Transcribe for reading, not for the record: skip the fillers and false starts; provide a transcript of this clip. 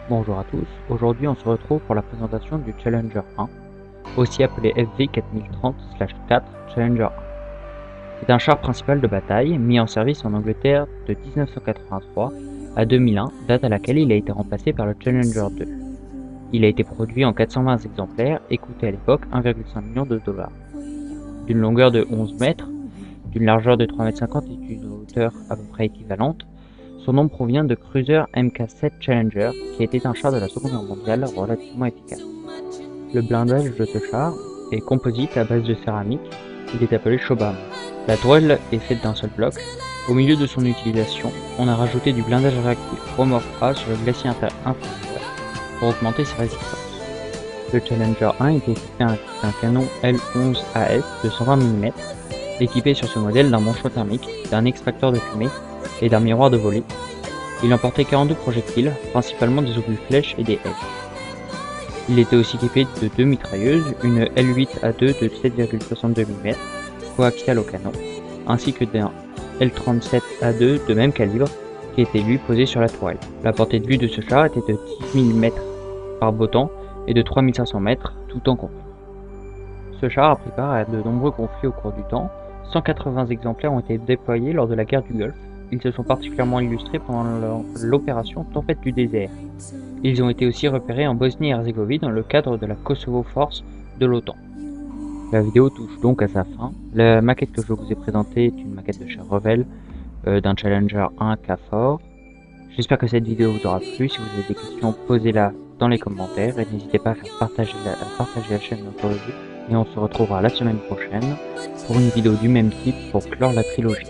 Bonjour à tous, aujourd'hui on se retrouve pour la présentation du Challenger 1, aussi appelé FV 4030/4 Challenger 1. C'est un char principal de bataille mis en service en Angleterre de 1983 à 2001, date à laquelle il a été remplacé par le Challenger 2. Il a été produit en 420 exemplaires et coûtait à l'époque 1,5 million de dollars. D'une longueur de 11 mètres, d'une largeur de 3,50 m et d'une hauteur à peu près équivalente, son nom provient de Cruiser Mk7 Challenger, qui était un char de la Seconde Guerre mondiale relativement efficace. Le blindage de ce char est composite à base de céramique, il est appelé Shobham. La toile est faite d'un seul bloc. Au milieu de son utilisation, on a rajouté du blindage réactif Romorpha sur le glacier inférieur pour augmenter ses résistances. Le Challenger 1 était équipé d'un canon L11 AS de 120 mm, équipé sur ce modèle d'un manchon thermique, d'un extracteur de fumée et d'un miroir de volée. Il emportait 42 projectiles, principalement des obus flèches et des haies. Il était aussi équipé de 2 mitrailleuses, une L8A2 de 7,62 mm, coaxiale au canon, ainsi que d'un L37A2 de même calibre, qui était lui posé sur la toile. La portée de vue de ce char était de 10 000 m par beau temps et de 3500 m tout en conflit. Ce char a pris part à de nombreux conflits au cours du temps. 180 exemplaires ont été déployés lors de la guerre du Golfe. Ils se sont particulièrement illustrés pendant l'opération Tempête du désert. Ils ont été aussi repérés en Bosnie-Herzégovine dans le cadre de la Kosovo Force de l'OTAN. La vidéo touche donc à sa fin. La maquette que je vous ai présentée est une maquette de chez Revell d'un Challenger 1 K4. J'espère que cette vidéo vous aura plu. Si vous avez des questions, posez-la dans les commentaires et n'hésitez pas à faire partager la chaîne autour de vous. Et on se retrouvera la semaine prochaine pour une vidéo du même type pour clore la trilogie.